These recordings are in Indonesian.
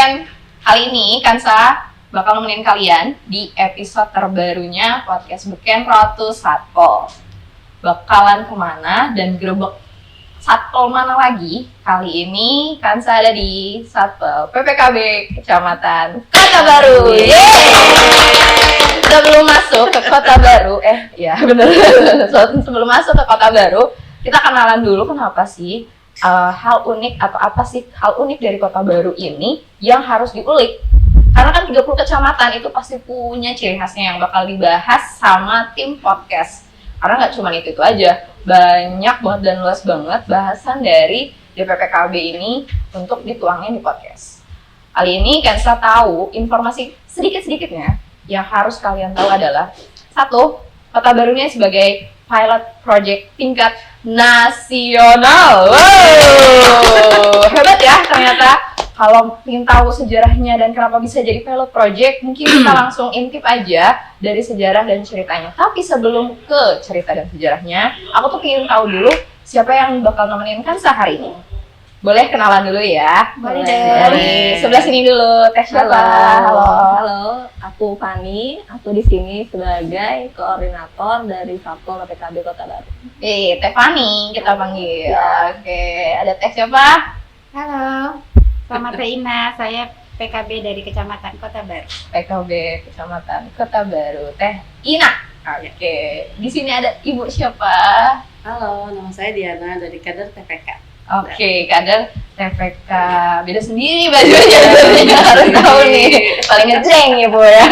Beken. Kali ini Kansa bakal nemenin kalian di episode terbarunya podcast Beken Road to Satpol. Bakalan kemana dan grebek Satpol mana lagi? Kali ini Kansa ada di Satpol PPKB Kecamatan Kota Baru. Sebelum masuk ke Kota Baru, sebelum masuk ke Kota Baru, kita kenalan dulu kenapa sih hal unik atau apa sih hal unik dari Kota Baru ini yang harus diulik. Karena kan 30 kecamatan itu pasti punya ciri khasnya yang bakal dibahas sama tim podcast. Karena nggak cuma itu aja, banyak banget dan luas banget bahasan dari DPPKB ini untuk dituangin di podcast. Kali ini Kansa tahu informasi sedikit-sedikitnya yang harus kalian tahu adalah satu, Kota Barunya sebagai pilot project tingkat nasional. Wow, hebat ya ternyata. Kalau ingin tahu sejarahnya dan kenapa bisa jadi pilot project, mungkin kita langsung intip aja dari sejarah dan ceritanya. Tapi sebelum ke cerita dan sejarahnya, aku tuh ingin tahu dulu siapa yang bakal nemenin Kansa hari ini. Boleh kenalan dulu ya? Boleh. Dari sebelah sini dulu, Teh siapa? Halo, aku Fani. Aku di sini sebagai koordinator dari Satpol PPKB Kota Baru. Teh Fani kita panggil. Ya. Oke, ada Teh siapa? Halo, sama Teh Ina, saya PKB dari Kecamatan Kota Baru. PKB Kecamatan Kota Baru, Teh Ina. Oke, di sini ada Ibu siapa? Halo, nama saya Diana dari kader TPK. Oke, kader TPK. Beda sendiri bajunya, harus tahu nih. Paling ngejreng ya, Bu ya.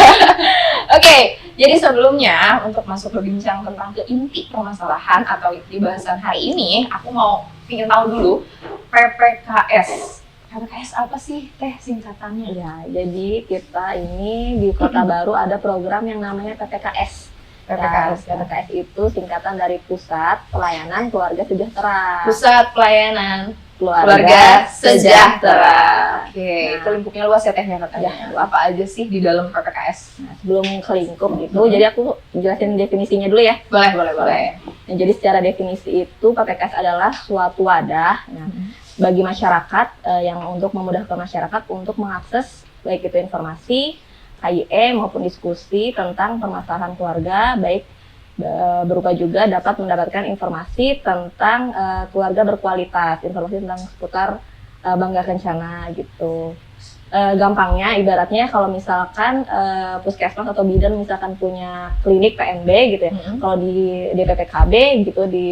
Oke, jadi sebelumnya untuk masuk berbincang tentang ke inti permasalahan atau inti bahasan hari ini, aku mau ingin tahu dulu PPKS. PPKS apa sih, Teh, singkatannya? Ya, jadi kita ini di Kota Baru ada program yang namanya PPKS. PPKS. Ya, PPKS itu singkatan dari Pusat Pelayanan Keluarga Sejahtera. Pusat Pelayanan Keluarga Sejahtera. Oke, Nah. itu lingkupnya luas ya, Tehnya katanya. Apa aja sih di dalam PPKS? Nah, sebelum ke lingkup itu, jadi aku jelasin definisinya dulu ya. Boleh. Nah, jadi secara definisi itu PPKS adalah suatu wadah bagi masyarakat yang untuk memudahkan masyarakat untuk mengakses baik itu informasi, KIE maupun diskusi tentang permasalahan keluarga, baik berupa juga dapat mendapatkan informasi tentang keluarga berkualitas, informasi tentang seputar Bangga Kencana gitu. Gampangnya ibaratnya kalau misalkan puskesmas atau bidan misalkan punya klinik PMB gitu ya, kalau di DPPKB gitu di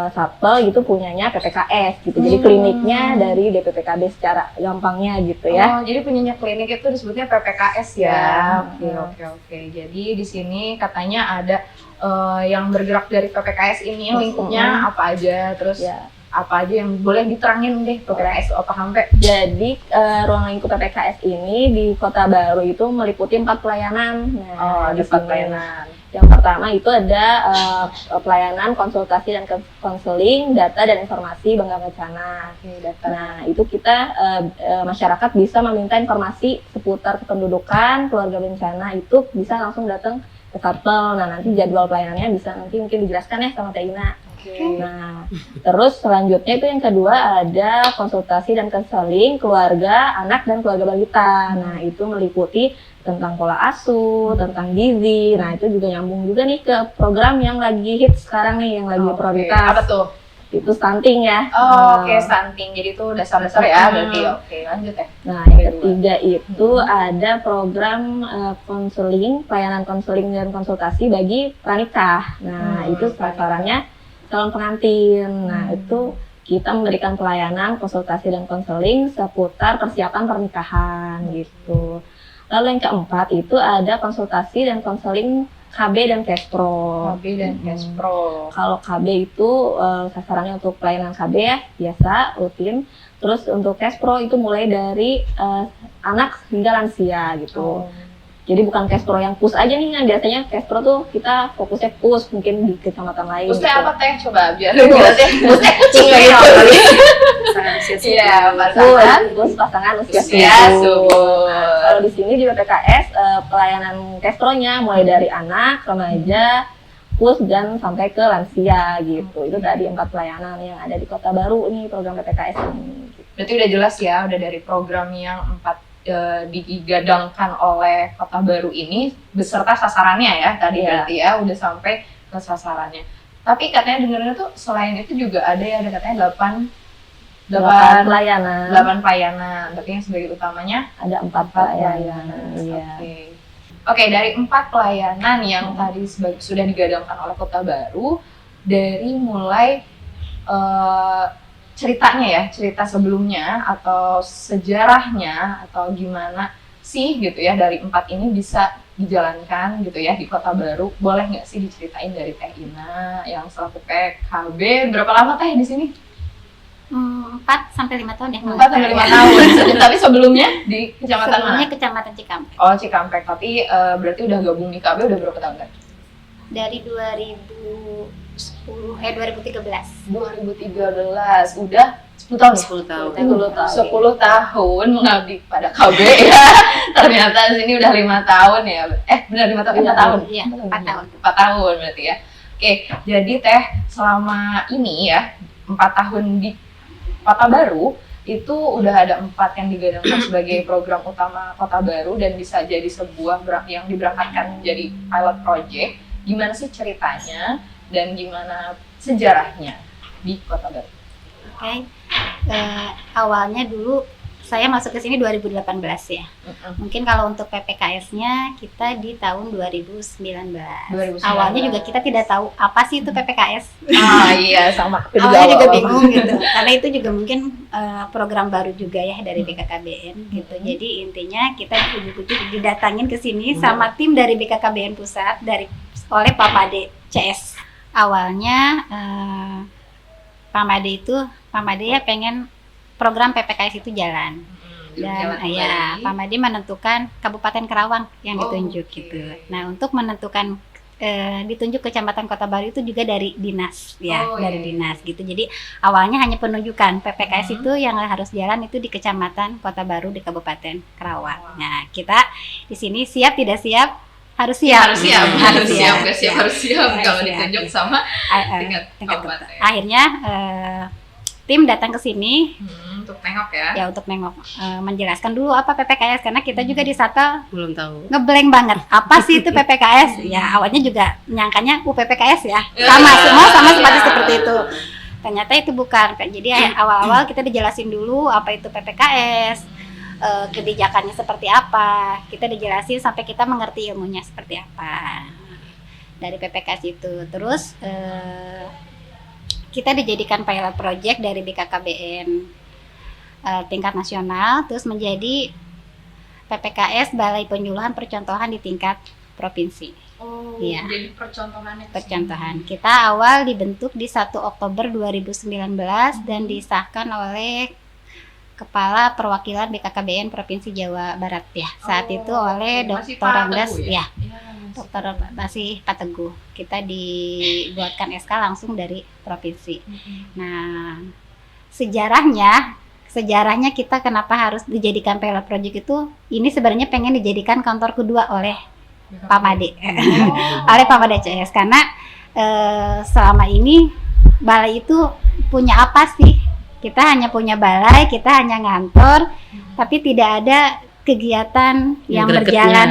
Satpol gitu punyanya PPKS gitu. Jadi kliniknya dari DPPKB secara gampangnya gitu ya. Oh, jadi punyanya klinik itu disebutnya PPKS ya. Ya. Oke. Jadi di sini katanya ada yang bergerak dari PPKS ini lingkupnya apa aja, terus Ya. apa aja yang boleh diterangin deh PPKS apa sampai. Jadi ruang lingkup PPKS ini di Kota Baru itu meliputi 4 pelayanan. Nah, Ada 4 pelayanan. Yang pertama itu ada pelayanan konsultasi dan konseling data dan informasi Bangga Kencana. Nah, itu kita masyarakat bisa meminta informasi seputar kependudukan keluarga bencana itu bisa langsung datang ke Satpol. Nah, nanti jadwal pelayanannya bisa nanti mungkin dijelaskan ya sama Teh Ina. Nah, terus selanjutnya itu yang kedua ada konsultasi dan konseling keluarga, anak dan keluarga balita. Nah, itu meliputi tentang pola asuh, tentang gizi. Nah, itu juga nyambung juga nih ke program yang lagi hits sekarang nih, yang lagi prioritas. Apa tuh? Itu stunting ya. Oke, stunting. Jadi itu dasar-dasar ya berarti. Oke, lanjut ya. Nah, yang ketiga itu ada program konseling, pelayanan konseling dan konsultasi bagi pranikah. Nah, itu sasarannya calon pengantin. Nah, itu kita memberikan pelayanan konsultasi dan konseling seputar persiapan pernikahan gitu. Lalu yang keempat itu ada konsultasi dan konseling KB dan Kespro. KB dan Kespro. Kalau KB itu sasarannya untuk pelayanan KB ya, biasa, rutin. Terus untuk Kespro itu mulai dari anak hingga lansia gitu. Jadi bukan Kespro yang pus aja nih, kan biasanya Kespro tuh kita fokusnya pus mungkin di kecamatan lain. Pusnya gitu. apa, Teh? Coba biar jelasin. Pusnya kucing gitu. Iya, Pus pasangan usia subur. Kalau di sini juga PKS pelayanan Kespronya mulai dari anak, remaja, pus dan sampai ke lansia gitu. Itu tadi 4 pelayanan yang ada di Kota Baru nih program PPKS ini. Gitu. Berarti udah jelas ya, udah dari program yang 4 digadangkan oleh Kota Baru ini beserta sasarannya ya tadi berarti ya udah sampai ke sasarannya. Tapi katanya dengarnya tuh selain itu juga ada ya, ada katanya 8 pelayanan. Tapi yang sebagai utamanya ada 4 pelayanan. Iya. Oke, dari 4 pelayanan yang tadi sudah digadangkan oleh Kota Baru, dari mulai cerita sebelumnya atau sejarahnya atau gimana sih gitu ya dari 4 ini bisa dijalankan gitu ya di Kota Baru. Boleh nggak sih diceritain dari Teh Ina yang selaku PKB, berapa lama Teh di sini? 4 sampai 5 tahun ya. 4 sampai 5 tahun. Tapi sebelumnya di kecamatan Sebelumnya mana? Kecamatan Cikampek. Oh, Cikampek. Tapi berarti udah gabung di KB udah berapa tahun kan? Dari 2013. 2013. Udah 10 tahun ya? 10 tahun. 10 tahun mengabdi pada KB ya. Ternyata sini udah 5 tahun ya. Benar 5 tahun? 4 tahun? Iya, 4 tahun. 4 tahun berarti ya. Oke, jadi Teh selama ini ya 4 tahun di Kota Baru itu udah ada 4 yang digadangkan sebagai program utama Kota Baru dan bisa jadi sebuah yang diberangkatkan jadi pilot project. Gimana sih ceritanya dan gimana sejarahnya di Kota Baru? Oke. Awalnya dulu saya masuk ke sini 2018 ya. Mungkin kalau untuk PPKS-nya kita di tahun 2019. Awalnya juga kita tidak tahu apa sih itu PPKS. Iya, sama. Awalnya juga bingung gitu. Karena itu juga mungkin program baru juga ya dari BKKBN gitu. Jadi intinya kita ujuk-ujuk didatangin ke sini sama tim dari BKKBN Pusat oleh Pak Made CS. Awalnya Pak Made ya pengen program PPKS itu jalan. Dan Pak Made menentukan Kabupaten Karawang yang ditunjuk gitu. Nah, untuk menentukan ditunjuk Kecamatan Kota Baru itu juga dari dinas dinas gitu. Jadi awalnya hanya penunjukan PPKS itu yang harus jalan itu di Kecamatan Kota Baru di Kabupaten Karawang. Nah, kita di sini siap tidak siap? Harus siap. Harus siap kalau ditunjuk sama tingkat kabupaten. Akhirnya tim datang ke sini untuk nengok ya. Ya untuk nengok, menjelaskan dulu apa PPKS karena kita juga di Sata Belum tahu. ngeblank banget. Apa sih itu PPKS? Ya awalnya juga nyangkanya PPKS ya. Sama seperti itu. Ternyata itu bukan. Jadi awal-awal kita dijelasin dulu apa itu PPKS, kebijakannya seperti apa. Kita dijelasin sampai kita mengerti ilmunya seperti apa dari PPKS itu. Terus kita dijadikan pilot project dari BKKBN tingkat nasional, terus menjadi PPKS Balai Penyuluhan Percontohan di tingkat provinsi. Iya. Jadi percontohannya. Kita awal dibentuk di 1 Oktober 2019 dan disahkan oleh Kepala Perwakilan BKKBN Provinsi Jawa Barat ya. Saat itu oleh Dr. Randas ya. Dr. masih Pak Teguh. Kita dibuatkan SK langsung dari provinsi. Nah, sejarahnya kita kenapa harus dijadikan pilot project itu, ini sebenarnya pengen dijadikan kantor kedua oleh Pak Made. Oleh Pak Made CS karena selama ini balai itu punya apa sih? Kita hanya punya balai, kita hanya ngantor, tapi tidak ada kegiatan yang berjalan.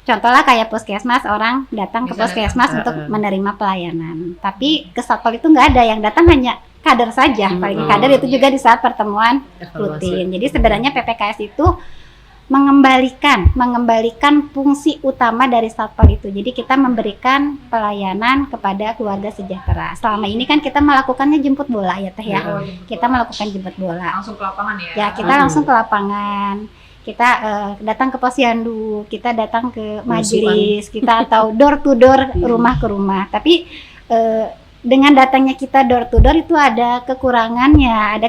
Contohnya kayak puskesmas, orang datang ke puskesmas untuk menerima pelayanan. Tapi ke Satpol itu nggak ada, yang datang hanya kader saja. Paling kader itu juga di saat pertemuan rutin. Jadi sebenarnya PPKS itu mengembalikan fungsi utama dari Satpol itu. Jadi kita memberikan pelayanan kepada keluarga sejahtera. Selama ini kan kita melakukannya jemput bola ya Teh ya. Kita melakukan jemput bola. Langsung ke lapangan ya? Ya kita langsung ke lapangan. Kita datang ke posyandu, kita datang ke majelis, kita atau door to door, rumah ke rumah. Tapi dengan datangnya kita door to door itu ada kekurangannya.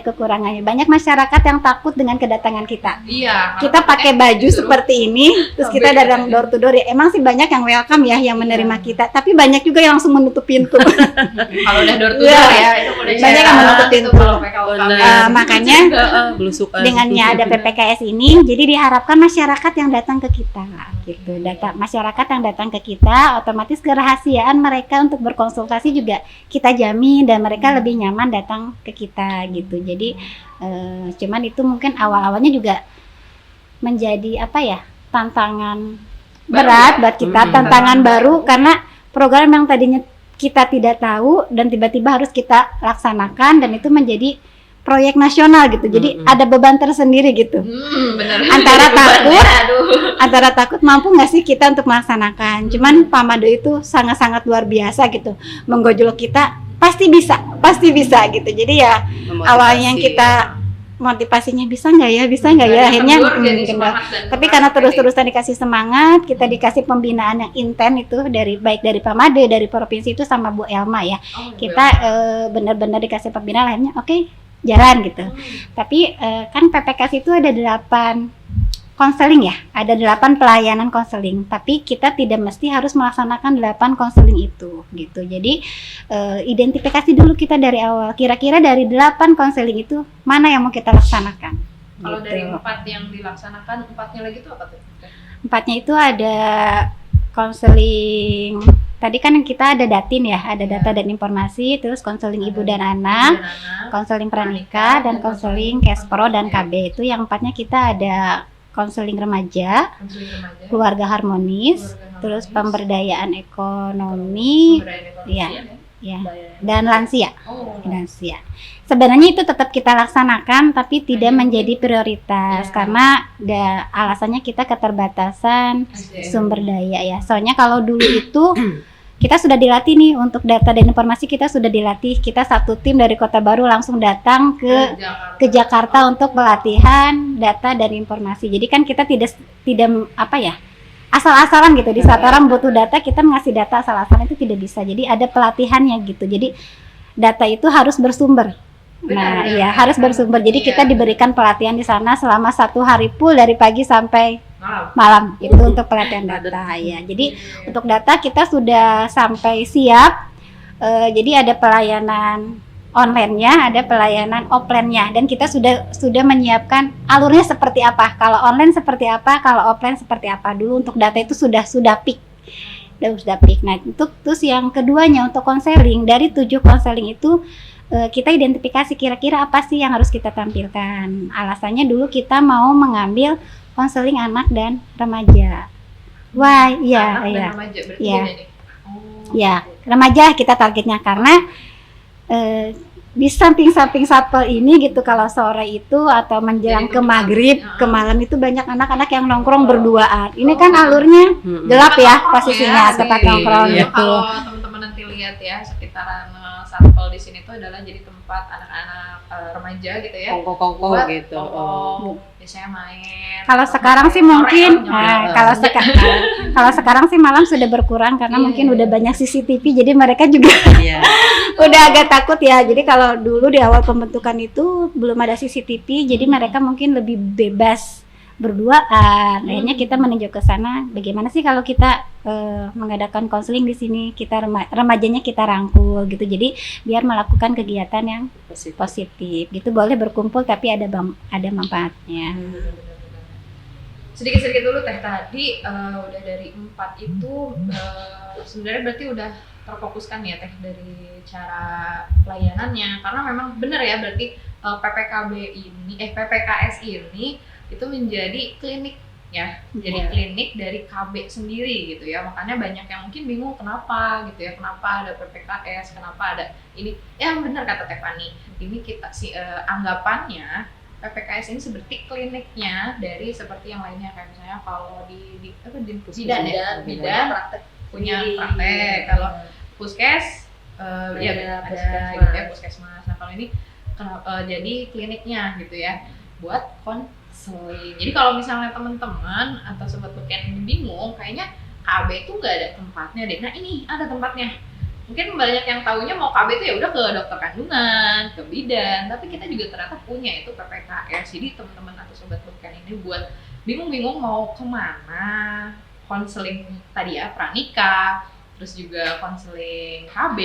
Banyak masyarakat yang takut dengan kedatangan kita. Iya. Kita pakai baju seperti ini, terus kita datang door to door. Ya, emang sih banyak yang welcome ya, yang menerima kita. Tapi banyak juga yang langsung menutup pintu. Kalau udah door to door ya, itu udah banyak yang menutup pintu. Makanya dengannya ada PPKS ini, jadi diharapkan masyarakat yang datang ke kita, gitu. Masyarakat yang datang ke kita, otomatis kerahasiaan mereka untuk berkonsultasi juga kita jamin dan mereka lebih nyaman datang ke kita gitu. Jadi cuman itu mungkin awal-awalnya juga menjadi apa ya, tantangan berat buat kita, tantangan baru karena program yang tadinya kita tidak tahu dan tiba-tiba harus kita laksanakan dan itu menjadi proyek nasional gitu. Jadi ada beban tersendiri gitu. Bener. Antara takut mampu nggak sih kita untuk melaksanakan. Cuman Pak Mado itu sangat-sangat luar biasa gitu. Menggojol kita pasti bisa gitu. Jadi ya awalnya kita motivasinya bisa nggak ya akhirnya tapi karena terus-terusan dikasih semangat, kita dikasih pembinaan yang intens itu baik dari Pak Made, dari provinsi itu sama Bu Elma ya. Kita benar-benar dikasih pembinaan, akhirnya oke, jalan gitu. Tapi kan PPKS itu ada 8 konseling ya, ada 8 pelayanan konseling, tapi kita tidak mesti harus melaksanakan 8 konseling itu gitu. Jadi identifikasi dulu kita dari awal, kira-kira dari 8 konseling itu mana yang mau kita laksanakan. Kalau gitu. dari 4 yang dilaksanakan, 4-nya lagi itu apa tuh? 4-nya itu ada konseling, tadi kan kita ada datin ya, ada data dan informasi, terus konseling ibu dan anak, konseling pranikah, dan konseling Kespro dan KB. Itu yang 4-nya kita ada konseling remaja, keluarga harmonis, terus pemberdayaan ekonomi, ya, dan lansia. Sebenarnya itu tetap kita laksanakan, tapi tidak menjadi prioritas karena alasannya kita keterbatasan sumber daya ya. Soalnya kalau dulu itu kita sudah dilatih nih untuk data dan informasi, kita sudah dilatih. Kita satu tim dari Kota Baru langsung datang ke Jakarta untuk pelatihan data dan informasi. Jadi kan kita tidak apa ya, asal-asalan gitu. Di saat orang butuh data, kita ngasih data asal-asalan itu tidak bisa. Jadi ada pelatihannya gitu. Jadi data itu harus bersumber. Nah, iya harus bersumber. Jadi kita diberikan pelatihan di sana selama 1 hari full dari pagi sampai malam itu untuk pelatihan data ya. Jadi untuk data kita sudah sampai siap. Jadi ada pelayanan online-nya, ada pelayanan offline-nya, dan kita sudah menyiapkan alurnya seperti apa. Kalau online seperti apa, kalau offline seperti apa. Dulu untuk data itu sudah peak. Sudah peak. Nah, untuk terus yang keduanya untuk konseling, dari 7 konseling itu kita identifikasi kira-kira apa sih yang harus kita tampilkan. Alasannya dulu kita mau mengambil konseling anak dan remaja. Wah, iya. Ya, remaja kita targetnya karena di samping satpol ini gitu, kalau sore itu atau menjelang ke maghrib, ke malam itu banyak anak-anak yang nongkrong berduaan. Ini kan alurnya gelap ya posisinya, tempat nongkrong gitu. Kalau teman-teman nanti lihat ya, sekitaran satpol di sini tuh adalah jadi tempat anak-anak remaja gitu ya. Kongko gitu. Biasanya main. Kalau sekarang sih mungkin, kalau sekarang sih malam sudah berkurang karena mungkin udah banyak CCTV, jadi mereka juga udah agak takut ya. Jadi kalau dulu di awal pembentukan itu belum ada CCTV, jadi mereka mungkin lebih bebas berduaan. Akhirnya kita meninjau ke sana, bagaimana sih kalau kita mengadakan konseling di sini, kita remajanya kita rangkul gitu. Jadi biar melakukan kegiatan yang positif gitu, boleh berkumpul tapi ada manfaatnya. Sedikit-sedikit dulu Teh, tadi udah dari 4 itu sebenarnya berarti udah terfokuskan ya Teh dari cara pelayanannya, karena memang benar ya, berarti PPKS ini itu menjadi klinik ya, jadi klinik dari KB sendiri gitu ya. Makanya banyak yang mungkin bingung kenapa gitu ya, kenapa ada PPKS, kenapa ada ini. Ya benar kata Teh Fani, ini kita anggapannya PPKS ini seperti kliniknya dari seperti yang lainnya, kayak misalnya kalau di bidan punya praktek, kalau puskes ya ada gitu ya, puskesmas. Nah kalau ini jadi kliniknya gitu ya buat konseling. Jadi kalau misalnya teman-teman atau sobat beken ini bingung, kayaknya KB itu nggak ada tempatnya deh. Nah ini ada tempatnya. Mungkin banyak yang taunya mau KB itu ya udah ke dokter kandungan, ke bidan, tapi kita juga ternyata punya itu PPKS. Jadi teman-teman atau sobat beken ini buat bingung-bingung mau kemana, konseling tadi ya pranikah, terus juga konseling KB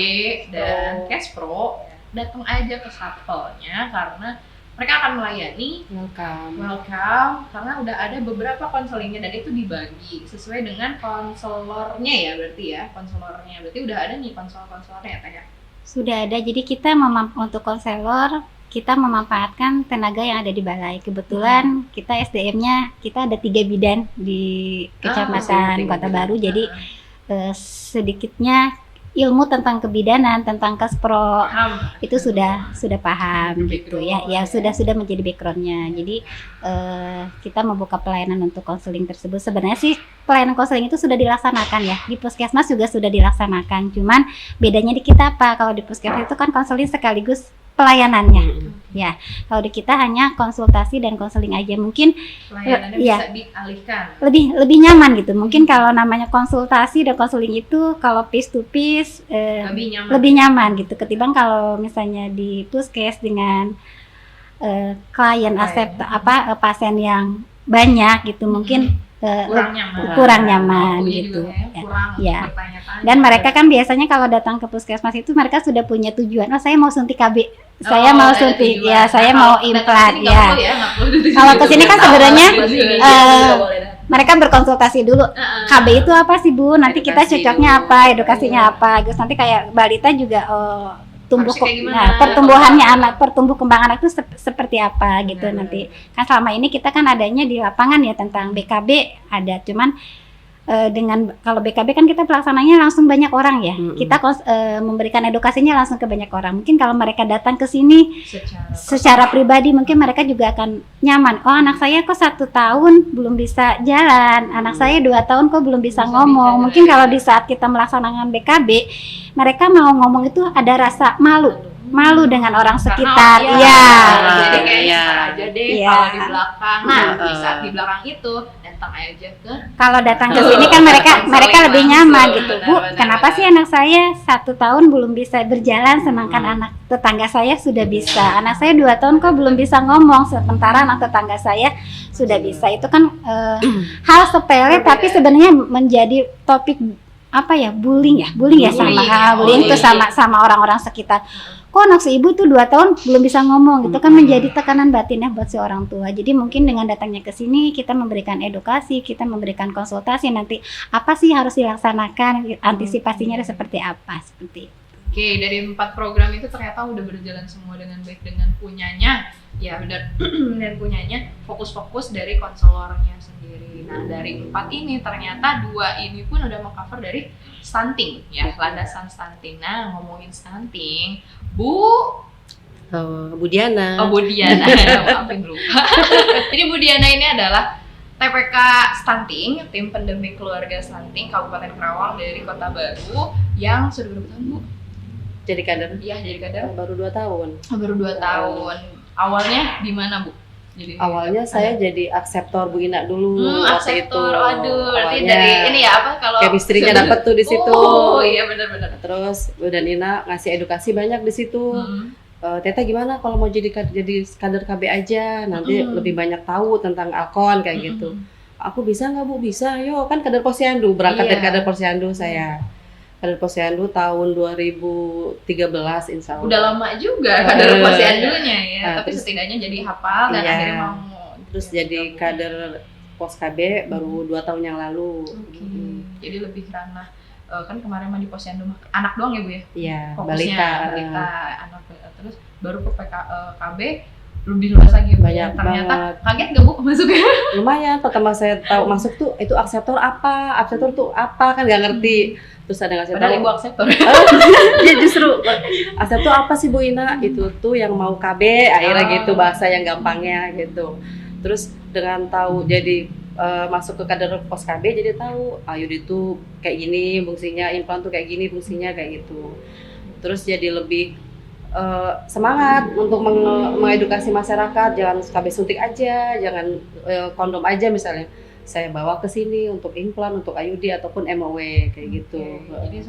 dan Kespro, datang aja ke satpolnya karena mereka akan melayani welcome karena udah ada beberapa konselingnya dan itu dibagi sesuai dengan konselornya ya, berarti ya konselornya berarti udah ada nih konselornya ya Teh ya. Sudah ada. Jadi kita untuk konselor kita memanfaatkan tenaga yang ada di balai. Kebetulan kita SDM-nya kita ada 3 bidan di Kecamatan Kota Baru. Jadi sedikitnya ilmu tentang kebidanan, tentang Kespro itu sudah paham gitu ya. Ya sudah menjadi backgroundnya. Jadi kita membuka pelayanan untuk konseling tersebut. Sebenarnya sih pelayanan konseling itu sudah dilaksanakan ya. Di Puskesmas juga sudah dilaksanakan. Cuman bedanya di kita apa? Kalau di Puskesmas itu kan konseling sekaligus pelayanannya. Ya, kalau di kita hanya konsultasi dan konseling aja. Mungkin pelayanannya bisa dialihkan. Lebih nyaman gitu. Mungkin kalau namanya konsultasi dan konseling itu kalau face to face lebih nyaman gitu. Ketimbang kalau misalnya di puskes dengan klien pasien yang banyak gitu, mungkin kurang nyaman gitu. Ya. Dan mereka kan biasanya kalau datang ke puskesmas itu mereka sudah punya tujuan. Oh, saya mau suntik KB. Saya mau suntik, ya, saya mau implan, ya. Kalau kesini kan sebenarnya mereka berkonsultasi dulu. KB itu apa sih Bu? Nanti kita cocoknya apa? Edukasinya apa? Terus nanti kayak balita juga pertumbuhannya anak, pertumbuh kembang anak itu seperti apa gitu nanti. Kan selama ini kita kan adanya di lapangan ya tentang BKB ada, cuman dengan kalau BKB kan kita pelaksananya langsung banyak orang ya. Kita memberikan edukasinya langsung ke banyak orang. Mungkin kalau mereka datang ke sini secara pribadi mungkin mereka juga akan nyaman. Oh, anak saya kok 1 tahun belum bisa jalan. Anak saya 2 tahun kok belum bisa ngomong. Mungkin kalau di saat kita melaksanakan BKB, mereka mau ngomong itu ada rasa malu dengan orang sekitar. Iya. Jadi kayak aja deh kalau di belakang. Nah, di saat di belakang itu datang aja ke. Kalau datang ke sini kan mereka lebih nyaman gitu. Bu, kenapa sih anak saya 1 tahun belum bisa berjalan sedangkan anak tetangga saya sudah bisa. Anak saya 2 tahun kok belum bisa ngomong sementara anak tetangga saya sudah bisa. Itu kan hal sepele tapi sebenarnya menjadi topik bullying itu sama orang-orang sekitar. Kok anak si ibu tuh 2 tahun belum bisa ngomong gitu kan menjadi tekanan batin ya buat si orang tua. Jadi mungkin dengan datangnya ke sini kita memberikan edukasi, kita memberikan konsultasi nanti apa sih harus dilaksanakan, antisipasinya seperti apa seperti itu. Oke, dari 4 program itu ternyata udah berjalan semua dengan baik dengan punyanya. Ya benar, dan punyanya fokus-fokus dari konselornya sendiri. Nah dari 4 ini ternyata 2 ini pun udah meng-cover dari stunting ya, landasan stunting. Nah ngomongin stunting, Bu Diana. Bu Diana, maafin lupa. Jadi Bu Diana ini adalah TPK Stunting, tim pendamping keluarga stunting Kabupaten Karawang dari Kota Baru yang sudah berapa tahun Bu? Jadi kader? Iya jadi kader. Baru 2 tahun. Baru 2 tahun. Awalnya di mana Bu? Jadi awalnya saya jadi akseptor Bu Ina dulu waktu itu. Aduh, berarti dari ini ya kalau chemistry-nya dapet tuh di situ. Oh iya benar-benar. Terus Bu dan Ina ngasih edukasi banyak di situ. Teta gimana kalau mau jadi kader KB aja, nanti lebih banyak tahu tentang Alkon kayak gitu. Aku bisa nggak Bu? Bisa, yo kan kader Posyandu, berangkat dari kader Posyandu saya. Kader Posyandu tahun 2013 insya Allah. Udah lama juga kader Posyandunya ya, tapi setidaknya jadi hafal dan akhirnya mau. Terus jadi kader Pos KB baru 2 tahun yang lalu. Jadi lebih ranah, kan kemarin mah di Posyandu anak doang ya Bu ya? Iya, balita anak, terus baru ke KB lebih luas lagi banyak ternyata banget. Kaget gak Bu masuknya? Lumayan, pertama saya tahu masuk tuh itu akseptor tuh apa kan nggak ngerti. Terus ada ngasih tahu. Padahal Ibu akseptor. Ya justru akseptor apa sih Bu Ina? Itu tuh yang mau KB akhirnya gitu bahasa yang gampangnya gitu. Terus dengan tahu jadi masuk ke kader Pos KB jadi tahu Ayud itu kayak gini fungsinya, implan tuh kayak gini fungsinya kayak gitu. Terus jadi lebih semangat untuk mengedukasi masyarakat, jangan KB suntik aja, jangan kondom aja misalnya. Saya bawa ke sini untuk implan, untuk IUD ataupun MOW kayak gitu. Jadi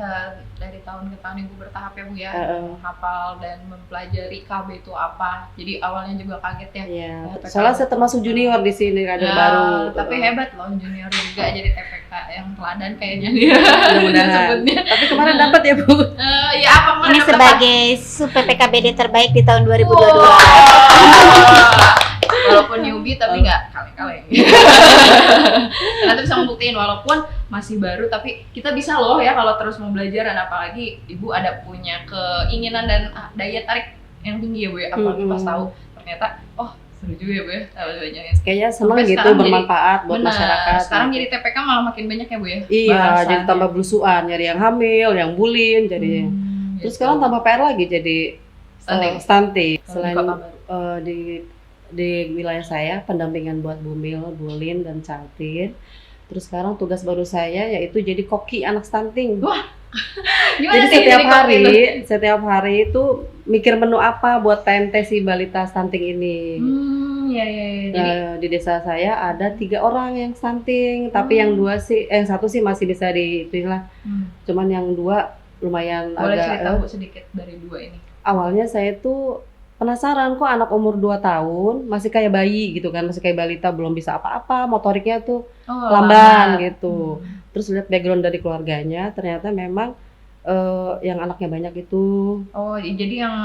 dari tahun ke tahun Ibu bertahap ya Bu ya, menghafal dan mempelajari KB itu apa. Jadi awalnya juga kaget ya. Iya. Soalnya saya termasuk junior di sini kader baru. Tapi hebat loh junior juga jadi TPK yang teladan kayaknya dia. Mudah-mudahan. Tapi kemarin dapat ya Bu. Ya apa kemarin? Ini sebagai sub PPKBD terbaik di tahun 2022. walaupun newbie tapi nggak kaleng-kaleng. Nanti bisa membuktiin walaupun masih baru tapi kita bisa loh ya kalau terus mau belajar, dan apalagi ibu ada punya keinginan dan daya tarik yang tinggi ya Bu ya. Apalagi pas tahu ternyata seru juga ya Bu ya, tahu banyaknya. Kayaknya senang Sampai gitu, sekarang bermanfaat buat Benar. masyarakat. Sekarang gitu. jadi TPK malah makin banyak ya Bu ya. Iya, bahasan. jadi tambah belusuan, nyari yang hamil, yang bulin, jadi. Terus Gitu. sekarang tambah PR lagi jadi stunting. Kalau di Selain Kota Baru. di wilayah saya pendampingan buat bumil, bulin dan cantin. Terus sekarang tugas baru saya yaitu jadi koki anak stunting. Gimana Jadi sih setiap jadi koki itu? hari itu mikir menu apa buat PMT si balita stunting ini. Iya. Jadi Di desa saya ada 3 orang yang stunting, tapi yang satu sih masih bisa itulah. Cuman yang 2 lumayan boleh agak cerita Bu sedikit dari 2 ini. awalnya saya tuh penasaran kok anak umur 2 tahun masih kayak bayi gitu kan, masih kayak balita, belum bisa apa-apa, motoriknya tuh lamban gitu. Terus lihat background dari keluarganya, ternyata memang yang anaknya banyak itu. Oh, jadi yang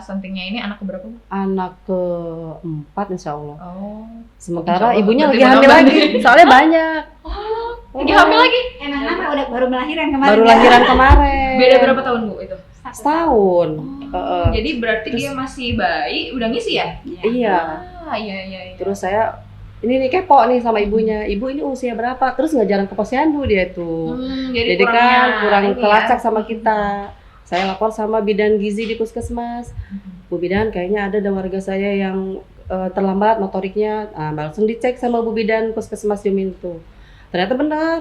stuntingnya ini anak keberapa Bu? Anak ke-4 insya Allah. Oh. Sementara Insya Allah. ibunya Berarti lagi hamil menambah lagi, soalnya banyak. Lagi hamil lagi? Emang nama udah baru melahiran kemarin. Baru ya? lahiran kemarin. Beda berapa tahun Bu itu? Setahun. Jadi berarti dia masih bayi, udah ngisi ya? Iya. Iya. Terus saya ini nih kepo nih sama ibunya. Ibu ini usia berapa? Terus ngajaran ke posyandu dia tuh. Jadi Kurang ini kelacak ya. sama kita. Saya lapor sama bidan gizi di puskesmas. Bu bidan, kayaknya ada warga saya yang terlambat motoriknya. Langsung dicek sama Bu bidan puskesmas Jumintu. Ternyata benar.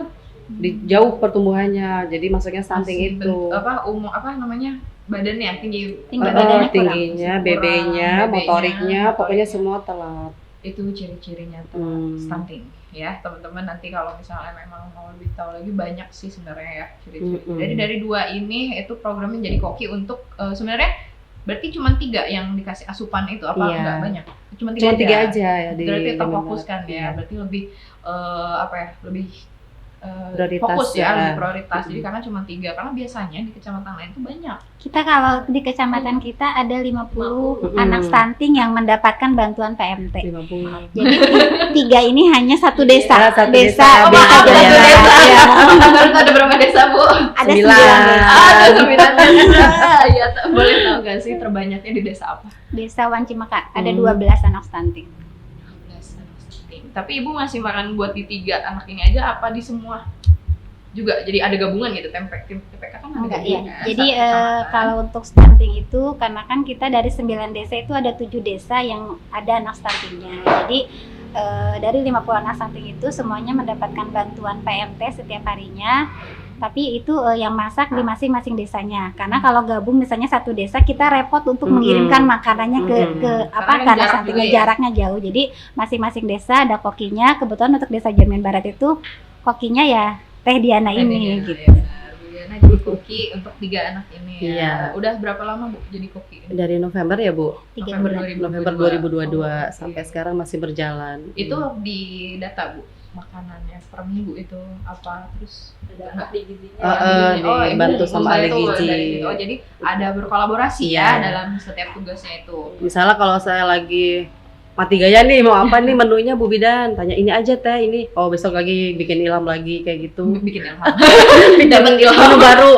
Jauh pertumbuhannya. Jadi masuknya stunting Masih itu. Badannya tinggi Badannya kurang. Tingginya, BB-nya, BB-nya, motoriknya, pokoknya motoriknya. semua telat. Itu ciri-cirinya tuh stunting ya teman-teman. Nanti kalau misalnya memang mau lebih tahu lagi banyak sih sebenarnya ya ciri-ciri. Dari 2 ini itu programnya jadi koki untuk sebenarnya berarti cuma 3 yang dikasih asupan itu apa Iya. enggak banyak? Cuma 3 Cuma aja. 3 aja ya Berarti di terfokuskan Limandat. ya. Berarti lebih lebih Prioritas, fokus ya, ya. lebih prioritas. Jadi karena cuma 3, karena biasanya di kecamatan lain itu banyak. Kita kalau di kecamatan kita ada 50 50. anak stunting yang mendapatkan bantuan PMT. 50. Jadi 3 ini hanya satu desa. Ya, satu desa. desa. desa Satu Jalan desa. Barat, ya. Baru tuh ada berapa desa Bu? Ada 9. 9 desa. Ada 9 desa. Iya, boleh tahu gak sih terbanyaknya di desa apa? Desa Wancimaka ada 12 anak stunting. 12 anak stunting. Tapi ibu ngasih makan buat di 3 anak ini aja apa di semua? Juga jadi ada gabungan gitu, TPK kan ada Enggak, gabungan iya. kan, Jadi satu kecamatan. kalau untuk stunting itu karena kan kita dari 9 desa itu ada 7 desa yang ada anak stuntingnya. Jadi dari 50 anak stunting itu semuanya mendapatkan bantuan PMT setiap harinya. Tapi itu yang masak di masing-masing desanya. Karena kalau gabung misalnya satu desa kita repot untuk mengirimkan makanannya ke Karena karena jarak stuntingnya juga ya. jaraknya jauh. Jadi masing-masing desa ada kokinya. Kebetulan untuk desa Jerman Barat itu kokinya ya Teh Diana ini gitu. Ya, benar. Bu Diana jadi koki untuk 3 anak ini ya. Iya. Udah berapa lama Bu jadi koki? Dari November ya Bu? 3 November bulan. November 2022 sampai sekarang masih berjalan. Itu di data Bu, makanannya per minggu itu apa, terus ada ahli gizinya. dibantu sama ahli gizi. Jadi ada berkolaborasi ya Iya. dalam setiap tugasnya itu. Misalnya kalau saya lagi mati gaya nih mau apa nih menunya Bu Bidan, tanya ini aja teh ini. Oh besok lagi bikin ilham lagi kayak gitu. Bikin ilham. Dapat ilham Menu baru.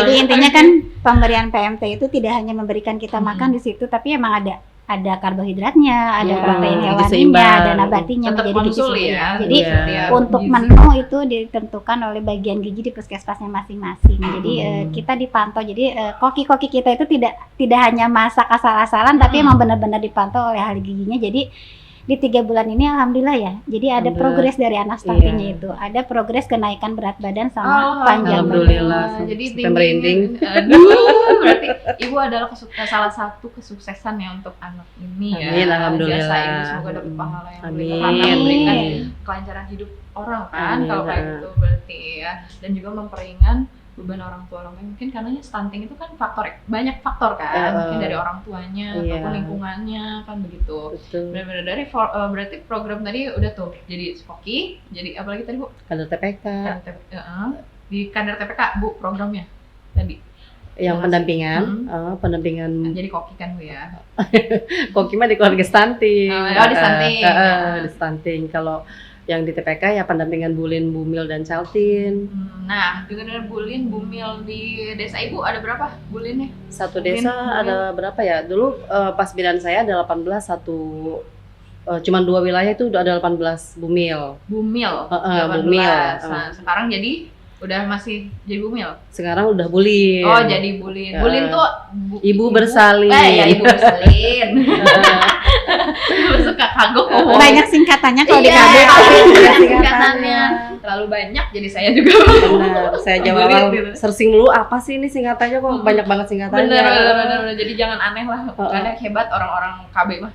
Jadi intinya kan pemberian PMT itu tidak hanya memberikan kita makan di situ, tapi emang ada karbohidratnya, ada Iya, protein gizi hewaninya, seimbang. ada nabatinya Tetap menjadi gizi konsul seimbang. ya. Jadi Iya. setiap untuk gizi. menu itu ditentukan oleh bagian gizi di puskesmasnya masing-masing. Jadi kita dipantau. Jadi koki-koki kita itu tidak hanya masak asal-asalan, tapi emang benar-benar dipantau oleh ahli gizinya. Jadi di 3 bulan ini alhamdulillah ya. Jadi ada Alhamdulillah. progres dari anak stuntingnya Iya. itu. Ada progres kenaikan berat badan sama panjang badan. Alhamdulillah. Jadi Sampai merinding. Aduh, berarti ibu adalah salah satu kesuksesan ya untuk anak ini ya. Amin, alhamdulillah. Jasa ibu semoga dapat pahala yang Amin. berlimpah, karena memberikan Amin. kelancaran hidup orang kan. Amin, Kalau kayak ha. gitu berarti ya. Dan juga memperingan beban orang tua mungkin karena stunting itu kan banyak faktor kan, mungkin dari orang tuanya Iya. ataupun lingkungannya kan begitu. Betul. Benar-benar dari berarti program tadi udah tuh jadi koki, jadi apalagi tadi Bu? Kader TPK. Di Kader TPK Bu programnya tadi. yang Masih. pendampingan, pendampingan Jadi koki kan Bu ya. koki mah di keluarga stunting. Oh, di stunting. Di stunting. Kalau yang di TPK ya pendampingan Bulin, Bumil dan Chaltin. Nah, dengan Bulin, Bumil di desa Ibu ada berapa Bulinnya? Satu Bulin, desa Bumil. ada berapa ya? Dulu pas bidan saya ada 18, cuman 2 wilayah itu udah ada 18 Bumil. Bumil. Bumil. Nah, sekarang jadi udah masih jadi Bumil. Sekarang udah Bulin. Oh, jadi Bulin. Bulin tuh Ibu bersalin. Ya, ibu bersalin. Suka kagok. Banyak singkatannya kalau di Iya, KB. banyak singkatannya. Terlalu banyak jadi saya juga. Benar, saya jawab Bulin, gitu. searching dulu apa sih ini singkatannya kok banyak banget singkatannya. Bener. Jadi jangan aneh lah. Karena hebat orang-orang KB mah.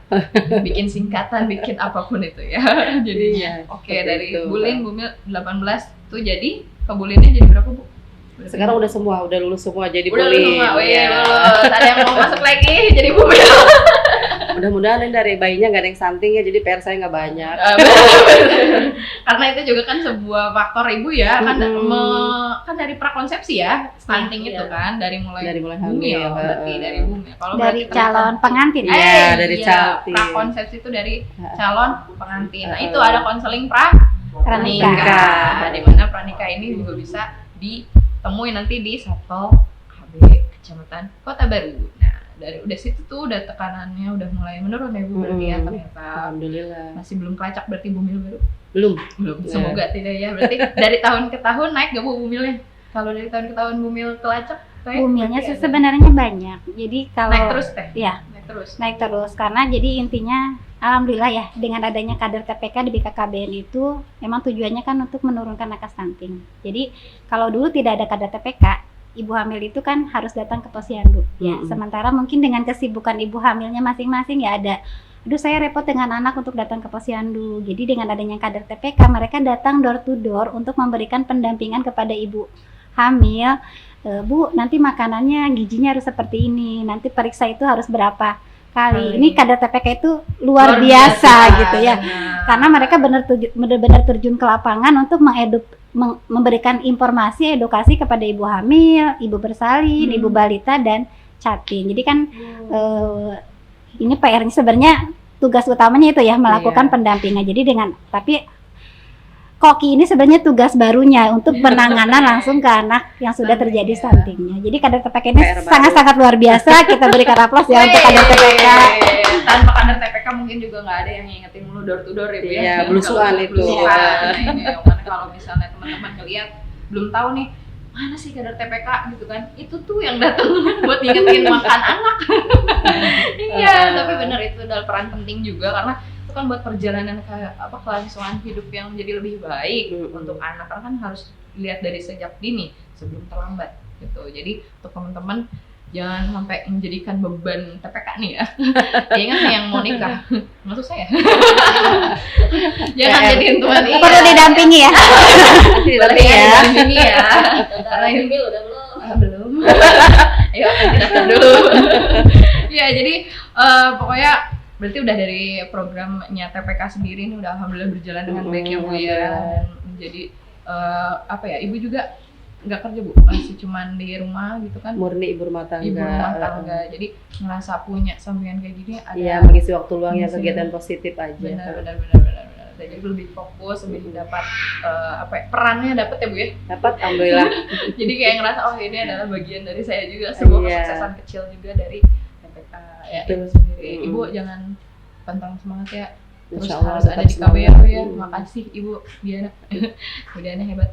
Bikin singkatan, bikin apapun itu ya. Jadinya. Iya, Oke, seperti dari itu. Bulin, Bumil 18 tuh jadi ke Bulinnya jadi berapa, Bu? Sekarang udah semua, udah lulus semua jadi udah Bulin. lulus semua. Wih, Iya. lulus. Ada yang mau masuk lagi jadi Bumil. Mudah-mudahan ini dari bayinya nggak ada yang stunting ya, jadi PR saya nggak banyak. Karena itu juga kan sebuah faktor ibu ya, kan kan dari prakonsepsi ya, stunting itu Iya. kan dari mulai Dari mulai bumil, hamil, berarti dari bumil. Kalau Dari berarti calon pengantin. Iya, dari calon. prakonsepsi itu dari calon pengantin. Nah, itu Heeh. ada konseling Pranikah. pranikah. Di mana pranikah ini juga bisa ditemui nanti di Satpol KB Kecamatan Kota Baru. Nah, dari udah situ tuh udah tekanannya udah mulai menurun ya Bu berarti ya ternyata. Alhamdulillah. Masih belum kelacak berarti bumil baru. Belum. Semoga tidak ya. Berarti dari tahun ke tahun naik gak Bu bumilnya? Kalau dari tahun ke tahun bumil kelacak kayak Bumilnya berarti sih ada. sebenarnya banyak. Jadi kalau naik terus teh. Iya. Naik terus. naik terus karena jadi intinya alhamdulillah ya dengan adanya kader TPK di BKKBN itu memang tujuannya kan untuk menurunkan angka stunting. Jadi kalau dulu tidak ada kader TPK, ibu hamil itu kan harus datang ke posyandu. Ya, sementara mungkin dengan kesibukan ibu hamilnya masing-masing ya ada aduh saya repot dengan anak untuk datang ke posyandu. Jadi dengan adanya kader TPK mereka datang door to door untuk memberikan pendampingan kepada ibu hamil. Bu, nanti makanannya gizinya harus seperti ini. Nanti periksa itu harus berapa kali. Ini kader TPK itu luar biasa gitu ya. Benar. Karena mereka benar-benar terjun ke lapangan untuk memberikan informasi edukasi kepada ibu hamil, ibu bersalin, ibu balita dan catin. Jadi kan ini PR-nya sebenarnya tugas utamanya itu ya melakukan pendampingan. Jadi tapi Koki ini sebenarnya tugas barunya untuk penanganan langsung ke anak yang sudah terjadi stuntingnya. Jadi kader TPK ini PR baru. sangat-sangat luar biasa. Kita berikan aplaus ya untuk kader TPK. Tanpa kader TPK mungkin juga nggak ada yang ngingetin mulu door to door ya Bu ya. Iya, belusuan Kalau itu. belusuan. Iya. Nah, ini yang mana kalau misalnya teman-teman ngeliat belum tahu nih mana sih kader TPK gitu kan, itu tuh yang datang buat ngingetin makan anak. Iya, tapi benar itu adalah peran penting juga karena itu kan buat perjalanan kelangsungan hidup yang menjadi lebih baik untuk anak kan harus lihat dari sejak dini sebelum terlambat gitu. Jadi untuk teman-teman jangan sampai menjadikan beban TPK nih ya. Ingat nih yang mau nikah, maksud saya. Jangan jadiin teman ini. Perlu didampingi ya. Boleh ya, didampingi ya. Karena ini belum. Ayo kita daftar dulu. Ya jadi pokoknya berarti udah dari programnya TPK sendiri ini udah alhamdulillah berjalan dengan baik ya Bu ya. Dan menjadi ibu juga nggak kerja Bu, masih cuman di rumah gitu kan, Murni ibu rumah tangga. ibu rumah tangga. Jadi ngerasa punya sampingan kayak gini ada Iya, mengisi waktu luang yang Mengisi. kegiatan positif aja. benar. Jadi lebih fokus, lebih dapat perannya dapat ya Bu ya. Dapat, alhamdulillah. Jadi kayak ngerasa oh ini adalah bagian dari saya juga, sebuah Iya. kesuksesan kecil juga dari TPK ya Betul. Ibu sendiri. Ibu jangan pantang semangat ya. Terus Insya Allah harus ada tetap di KB ya Bu ya. semangat. Makasih Ibu Diana. Bu Diana hebat.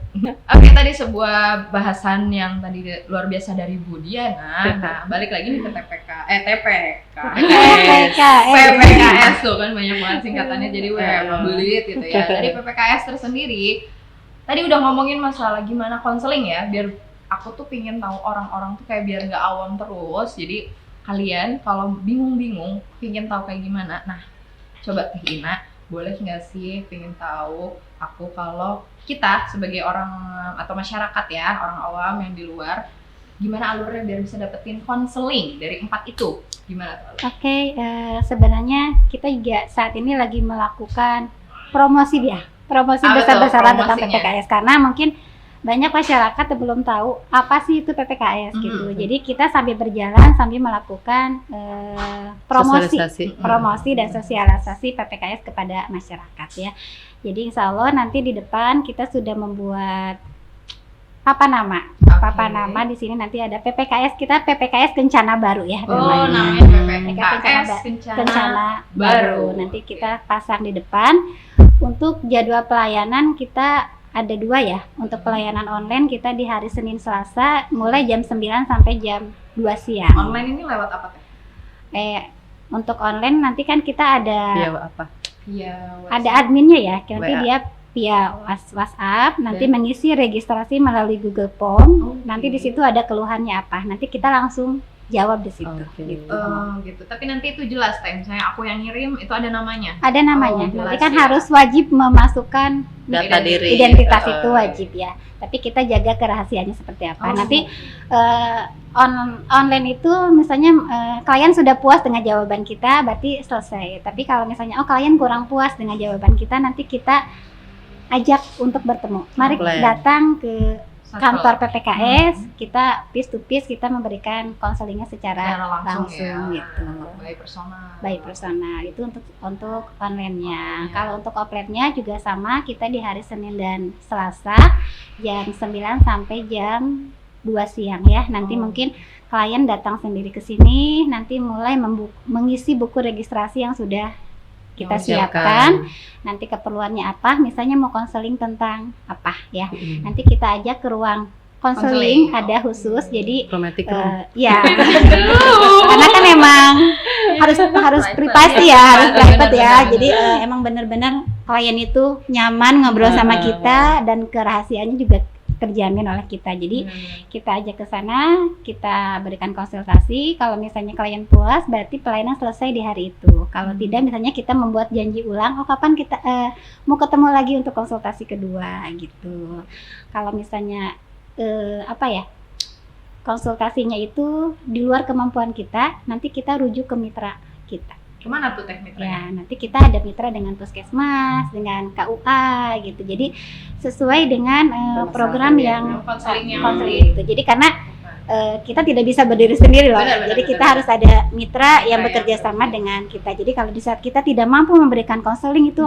Oke, tadi sebuah bahasan yang tadi luar biasa dari Bu Diana. Nah, balik lagi nih ke TPK. PPKS tuh kan banyak banget singkatannya jadi belit gitu ya. Dari PPKS tersendiri tadi udah ngomongin masalah gimana konseling ya, biar aku tuh pingin tahu orang-orang tuh kayak biar nggak awam terus. Jadi kalian kalau bingung-bingung pingin tahu kayak gimana, nah coba Teh Ina boleh nggak sih pingin tahu aku kalau kita sebagai orang atau masyarakat ya, orang awam yang di luar, gimana alurnya biar bisa dapetin konseling dari 4 itu, gimana tuh? Oke, sebenarnya kita juga saat ini lagi melakukan promosi ya, promosi Apa tuh besar-besaran tentang promosinya? PPKS karena mungkin banyak masyarakat yang belum tahu apa sih itu PPKS gitu. Jadi kita sambil berjalan sambil melakukan Sosialisasi. promosi dan sosialisasi PPKS kepada masyarakat ya. Jadi insya Allah nanti di depan kita sudah membuat papan nama di sini nanti ada PPKS kita PPKS Kencana Baru ya Oh, namanya. namanya PPKS Kencana Baru. Nanti kita pasang di depan. Untuk jadwal pelayanan kita ada 2 ya. Untuk pelayanan online kita di hari Senin Selasa mulai jam 9 sampai jam 2 siang. Online ini lewat apa teh? Untuk online nanti kan kita ada Iya apa? Iya. ada adminnya ya. Nanti WA. dia via WhatsApp nanti Dan- mengisi registrasi melalui Google Form. Oke. Nanti di situ ada keluhannya apa. Nanti kita langsung jawab di situ. Oke. Gitu. Gitu. Tapi nanti itu jelas teh. Misalnya aku yang ngirim itu ada namanya. Ada namanya. Oh, jelas Nanti kan ya. harus wajib memasukkan Data diri. identitas itu wajib ya. Tapi kita jaga kerahasiaannya seperti apa. Oh. Nanti online itu misalnya klien sudah puas dengan jawaban kita, berarti selesai. Tapi kalau misalnya klien kurang puas dengan jawaban kita, nanti kita ajak untuk bertemu. Mari Offline. datang ke kantor Satpol. PPKS, kita piece to piece kita memberikan konselingnya secara Secara langsung ya. gitu. By personal. By personal itu untuk online-nya. Ya. Kalau untuk offline-nya juga sama, kita di hari Senin dan Selasa jam 9 sampai jam 2 siang ya. Nanti Oh. mungkin klien datang sendiri ke sini, nanti mulai mengisi buku registrasi yang sudah kita siapkan. Nanti keperluannya apa? Misalnya mau konseling tentang apa ya. Nanti kita ajak ke ruang konseling Konseling. ada khusus. Jadi Romantic room. ya karena kan emang harus Private. privasi Ya, ya, harus private ya. benar-benar. Jadi emang benar-benar klien itu nyaman ngobrol sama Benar. kita dan kerahasiaannya juga terjamin oleh kita. Jadi kita ajak ke sana, kita berikan konsultasi. Kalau misalnya klien puas, berarti pelayanan selesai di hari itu. Kalau tidak, misalnya kita membuat janji ulang, kapan kita mau ketemu lagi untuk konsultasi kedua gitu. Kalau misalnya konsultasinya itu di luar kemampuan kita, nanti kita rujuk ke mitra kita. Kemana tuh teh mitranya? Ya, nanti kita ada mitra dengan puskesmas, dengan KUA gitu. Jadi sesuai dengan program yang konselingnya. konseling itu. Jadi karena kita tidak bisa berdiri sendiri loh. Benar, Jadi kita harus ada mitra yang bekerja sama dengan kita. Jadi kalau di saat kita tidak mampu memberikan konseling itu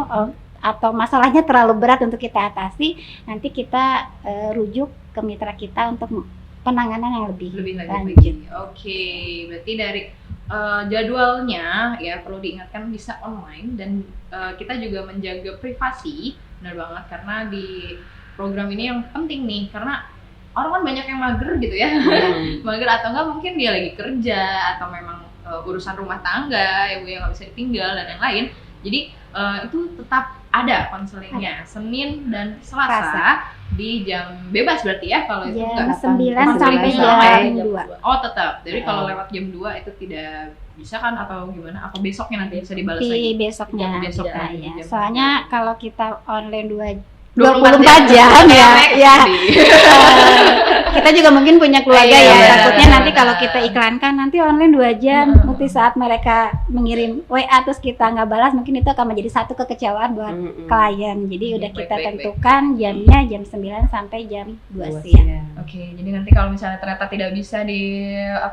atau masalahnya terlalu berat untuk kita atasi, nanti kita rujuk ke mitra kita untuk penanganan yang lebih lebih lanjut. lagi. Oke, berarti dari jadwalnya ya perlu diingatkan bisa online dan kita juga menjaga privasi, benar banget karena di program ini yang penting nih karena orang kan banyak yang mager gitu ya, mager atau enggak mungkin dia lagi kerja atau memang urusan rumah tangga, ibu yang nggak bisa ditinggal dan yang lain. Jadi itu tetap ada konselingnya Senin dan Selasa di jam bebas berarti ya kalau itu Jam enggak 9 sampai konseling jam online. 2. Oh tetap. Jadi Iya. kalau lewat jam 2 itu tidak bisa kan atau gimana? Apa besoknya nanti bisa dibalas Di lagi? besoknya. Besok kita, lagi, ya. jam Soalnya kalau kita online 24 24 jam ya. Ya. Di- Kita juga mungkin punya keluarga Iya, ya. benar, Takutnya nanti benar. kalau kita iklankan nanti online 2 jam, nanti saat mereka mengirim WA terus kita nggak balas, mungkin itu akan menjadi satu kekecewaan buat klien. Jadi udah Baik, kita baik, baik. tentukan jamnya jam 9 sampai jam 2 siang. Oke, jadi nanti kalau misalnya ternyata tidak bisa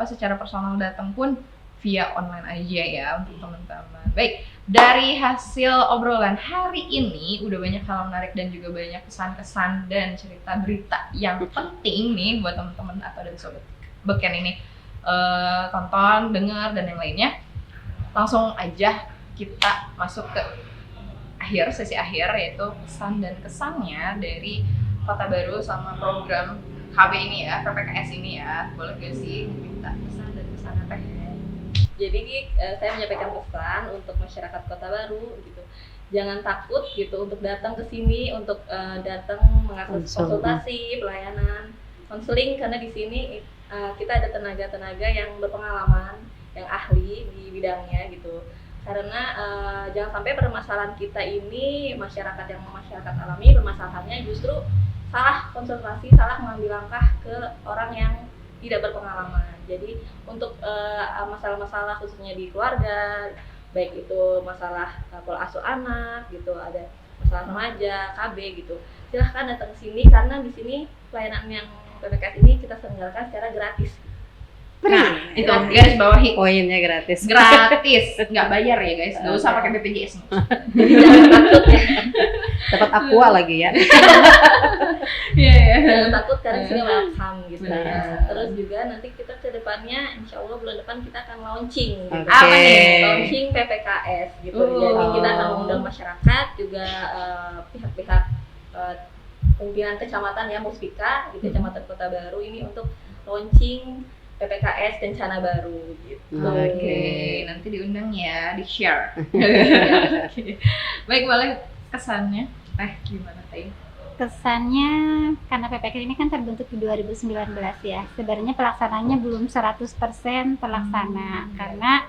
secara personal datang pun via online aja ya untuk teman-teman. Baik, dari hasil obrolan hari ini udah banyak hal menarik dan juga banyak kesan-kesan dan cerita berita yang penting nih buat teman-teman atau dari sobat beken ini tonton, dengar dan yang lainnya. Langsung aja kita masuk ke sesi akhir yaitu pesan dan kesannya dari Kota Baru sama program KB ini ya, PPKS ini ya. Boleh gak sih minta pesan dan kesannya teh? Jadi saya menyampaikan pesan untuk masyarakat Kota Baru gitu. Jangan takut gitu untuk datang ke sini untuk datang mengakses konsultasi, pelayanan, konseling karena di sini kita ada tenaga-tenaga yang berpengalaman, yang ahli di bidangnya gitu. Karena jangan sampai permasalahan kita ini masyarakat alami permasalahannya justru salah konsultasi, salah mengambil langkah ke orang yang tidak berpengalaman. Jadi untuk masalah-masalah khususnya di keluarga, baik itu masalah pola asuh anak gitu, ada masalah remaja, KB gitu. silahkan datang ke sini karena di sini pelayanan yang PPKS ini kita selenggarakan secara gratis. Nah, itu garis bawahi Poinnya gratis. gratis, nggak bayar ya guys, nggak usah pakai BPJS. Jadi jangan takut ya. Dapat aqua lagi ya. Iya ya. Jangan takut karena di sini welcome gitu ya. Benar. Terus juga nanti kita ke depannya insya Allah bulan depan kita akan launching gitu. Oke. Apa nih? Launching PPKS gitu. Oh. Jadi kita akan mengundang masyarakat juga pihak-pihak pimpinan kecamatan ya Muspika di Kecamatan Kota Baru ini untuk launching PPKS Kencana Baru gitu. Oke, nanti diundang ya, di share. Oke. Baik, boleh kesannya? Gimana Teh? Kesannya karena PPKS ini kan terbentuk di 2019 ya. Sebenarnya pelaksananya belum 100% terlaksana karena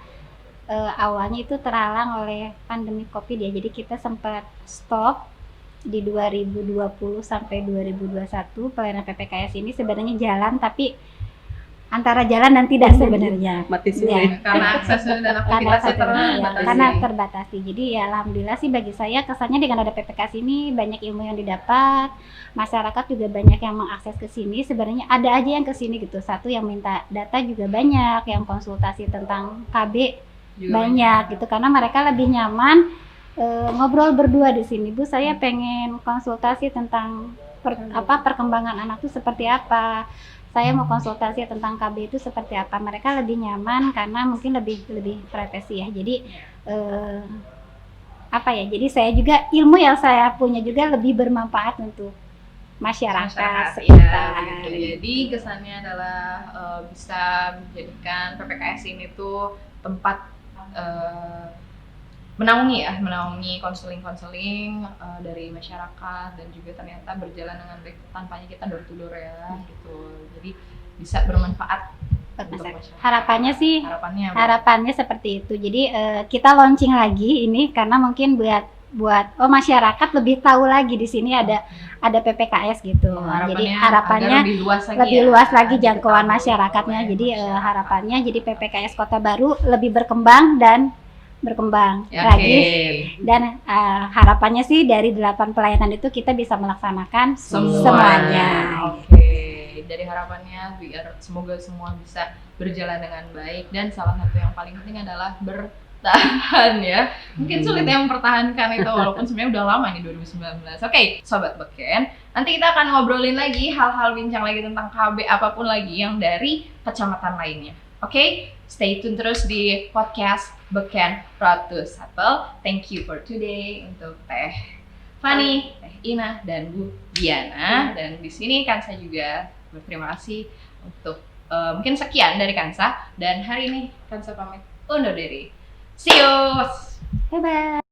awalnya itu terhalang oleh pandemi Covid ya. Jadi kita sempat stop di 2020 sampai 2021 pelayanan PPKS ini sebenarnya jalan tapi antara jalan dan tidak sebenarnya. Mati suri. Ya. Karena akses dan aktivitasnya terbatas. Karena terbatasi. Jadi ya alhamdulillah sih bagi saya kesannya dengan ada PPKS ini banyak ilmu yang didapat, masyarakat juga banyak yang mengakses ke sini. Sebenarnya ada aja yang ke sini gitu. Satu yang minta data juga banyak, yang konsultasi tentang KB Juga banyak gitu karena mereka lebih nyaman ngobrol berdua di sini. Bu, saya pengen konsultasi tentang perkembangan anak itu seperti apa. Saya mau konsultasi tentang KB itu seperti apa. Mereka lebih nyaman karena mungkin lebih privasi ya. Jadi jadi saya juga ilmu yang saya punya juga lebih bermanfaat untuk masyarakat sekitar. Ya, gitu. Jadi kesannya adalah bisa menjadikan PPKS ini tuh tempat menaungi konseling dari masyarakat dan juga ternyata berjalan dengan baik tanpanya kita door to door ya gitu. Jadi bisa bermanfaat untuk masyarakat. Harapannya seperti itu. Jadi kita launching lagi ini karena mungkin buat masyarakat lebih tahu lagi di sini ada PPKS gitu. Jadi harapannya lebih luas lagi jangkauan masyarakatnya. Jadi harapannya jadi PPKS Kota Baru lebih berkembang lagi dan harapannya sih dari 8 pelayanan itu kita bisa melaksanakan semuanya. Oke. Jadi harapannya biar semoga semua bisa berjalan dengan baik dan salah satu yang paling penting adalah bertahan ya. Mungkin sulit yang mempertahankan itu walaupun sebenarnya udah lama nih 2019. Oke, sobat beken, nanti kita akan ngobrolin lagi hal-hal bincang lagi tentang KB apapun lagi yang dari kecamatan lainnya. Oke, stay tune terus di podcast Beken Road to Supple. Thank you for today untuk Teh Fani, Teh Ina, dan Bu Diana. Dan di sini Kansa juga berterima kasih untuk mungkin sekian dari Kansa. Dan hari ini Kansa pamit undur diri. See you. Bye bye.